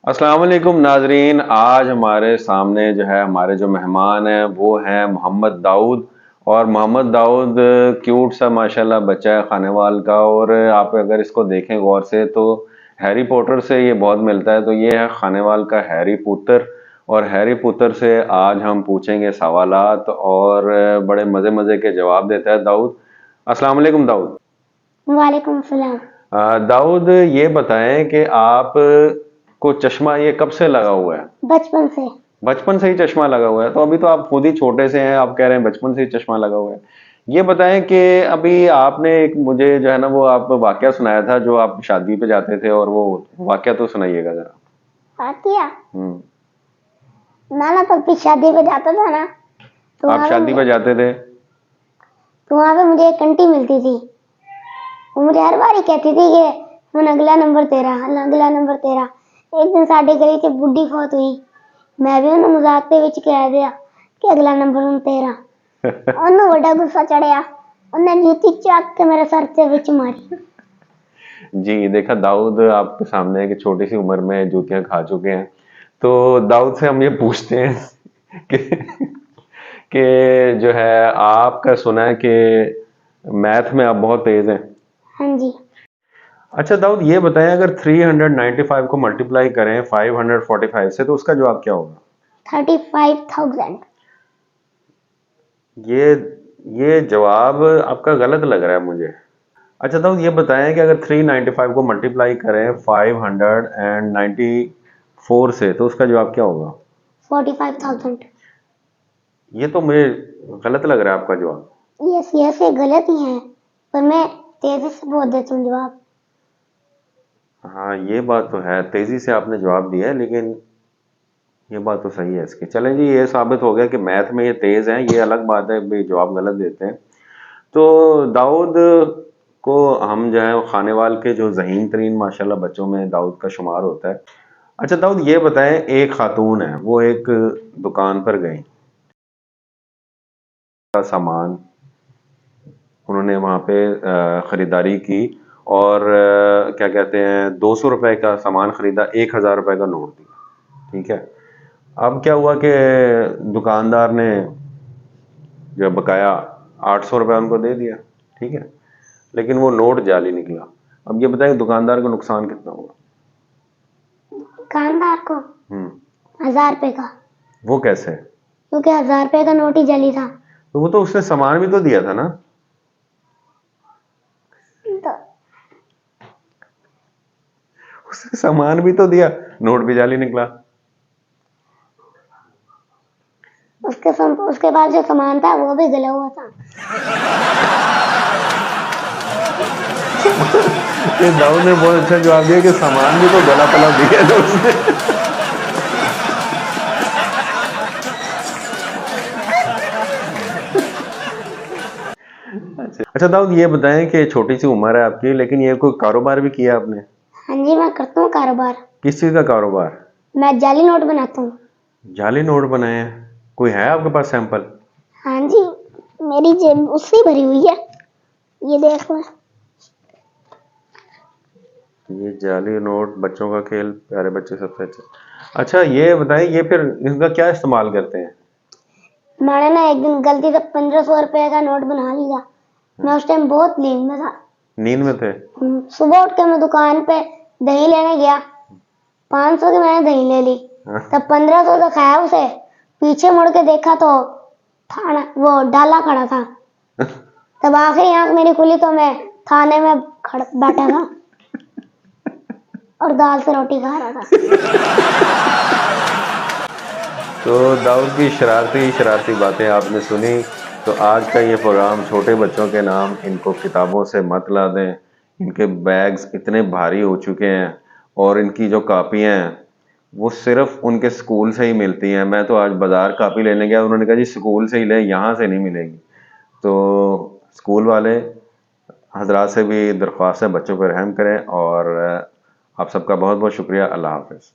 अस्सलाम वालेकुम नाजरीन। आज हमारे सामने जो है हमारे जो मेहमान हैं वो हैं मोहम्मद दाऊद। और मोहम्मद दाऊद क्यूट सा माशाल्लाह बच्चा है खानेवाल का। और आप अगर इसको देखें गौर से तो हैरी पॉटर से ये बहुत मिलता है। तो ये है खानेवाल का हैरी पुत्र। और हैरी पुत्र से आज हम पूछेंगे सवालात और बड़े मज़े मज़े के जवाब देता है दाऊद। अस्सलाम वालेकुम दाऊद। वालेकुम सलाम। दाऊद, ये बताएं कि आप को चश्मा ये कब से लगा हुआ है? बचपन से। बचपन से ही चश्मा लगा हुआ है? तो अभी तो आप खुद ही छोटे से हैं, आप कह रहे हैं बचपन से ही चश्मा लगा हुआ है। ये बताएं कि अभी आपने एक मुझे जो है ना वो आप वाकया सुनाया था, जो आप शादी पे जाते थे, और वो वाकया तो सुनाइएगा जरा। फातिया। हम्म। नाना तो शादी पे जाता था ना, तो आप शादी पे जाते थे? वहां पे मुझे एक आंटी मिलती थी। वो मुझे हर बार ही कहती थी कि ਹੁਣ अगला नंबर तेरा, अगला नंबर तेरा। एक दिन साडे गली च बुढ़ी फौत हुई। मैं भी उन्हें मजाक ਦੇ ਵਿੱਚ कह दिया कि अगला नंबर ਹੁਣ तेरा। ਉਹਨੂੰ बड़ा गुस्सा चढ़िया। ਉਹਨੇ जूती ਚੱਕ के मेरे सर से ਵਿੱਚ मारी। जी, देखा दाऊद आपके सामने है कि छोटी सी उम्र में जूतियां खा चुके हैं। तो दाऊद से हम ये पूछते हैं कि जो है आपका सुना है कि मैथ में आप बहुत तेज हैं। हाँ जी। अच्छा दाऊद, ये बताएं अगर 395 को मल्टीप्लाई करें 545 से तो उसका जवाब क्या होगा? 35,000। ये ये जवाब आपका गलत लग रहा है मुझे। अच्छा दाऊद, ये बताएं कि अगर 395 को मल्टीप्लाई करें 594 से तो उसका जवाब क्या होगा? 45,000। ये तो मुझे गलत लग रहा है आपका जवाब। यस ये गलत ही है, पर मैं तेजी से बोल देता हूँ जवाब। हाँ, ये बात तो है, तेजी से आपने जवाब दिया है, लेकिन ये बात तो सही है इसकी। चलें जी, ये साबित हो गया कि मैथ में ये तेज हैं। ये अलग बात है भाई, जवाब गलत देते हैं। तो दाऊद को हम जो है वो खानेवाल के जो ज़हीन तरीन माशाल्लाह बच्चों में दाऊद का शुमार होता है। अच्छा दाऊद, ये बताएं, एक खातून है, वो एक दुकान पर गई का सामान उन्होंने वहाँ पे ख़रीदारी की। और क्या कहते हैं, 200 रुपए का सामान खरीदा, 1000 रुपए का नोट दिया। ठीक है। अब क्या हुआ कि दुकानदार ने जो बकाया 800 रुपये उनको दे दिया। ठीक है। लेकिन वो नोट जाली निकला। अब ये बताएं दुकानदार को नुकसान कितना हुआ? दुकानदार को हम्म। 1,000 रुपए का, वो कैसे? क्योंकि 1,000 रुपए का नोट ही जली था। तो वो तो उसने सामान भी तो दिया था ना। तो उसने सामान भी तो दिया, नोट भी जाली निकला। उसके बाद जो सामान था वो भी गला हुआ था। ये दाऊद ने बहुत अच्छा जवाब दिया कि सामान भी तो गला तला दिया था उसने। अच्छा दाऊद, ये बताएं कि छोटी सी उम्र है आपकी, लेकिन ये कोई कारोबार भी किया आपने? हाँ जी, मैं करता हूँ कारोबार। किस चीज का कारोबार? मैं जाली नोट बनाता हूँ। जाली नोट बनाए हैं? कोई है आपके पास सैंपल? हाँ जी, मेरी जेब उससे भरी हुई है। ये देख लो। ये जाली नोट बच्चों का खेल, प्यारे बच्चे सबसे अच्छा। अच्छा ये बताएं, ये फिर इसका क्या इस्तेमाल करते हैं? मैंने ना एक दिन गलती से 1,500 रुपए का नोट बना लिया। मैं उस टाइम बहुत नींद में था। नींद में थे? सुबह उठ के मैं दुकान पे दही लेने गया। 500 की मैंने दही ले ली। हाँ। तब 1,500 तो खाया उसे। पीछे मुड़ के देखा तो थाना वो डाला खड़ा था। तब आखिरी आंख मेरी खुली तो मैं थाने में बैठा था और दाल से रोटी खा रहा था। तो दाऊद की शरारती शरारती बातें आपने सुनी। तो आज का ये प्रोग्राम छोटे बच्चों के नाम, इनको किताबों से मत ला दें। इनके बैग्स इतने भारी हो चुके हैं और इनकी जो कापियाँ हैं वो सिर्फ उनके स्कूल से ही मिलती हैं। मैं तो आज बाज़ार कापी लेने गया, उन्होंने कहा जी स्कूल से ही लें, यहाँ से नहीं मिलेगी। तो स्कूल वाले हजरात से भी दरख्वास्त है, बच्चों पर रहम करें। और आप सबका बहुत बहुत शुक्रिया। अल्लाह हाफ़िज़।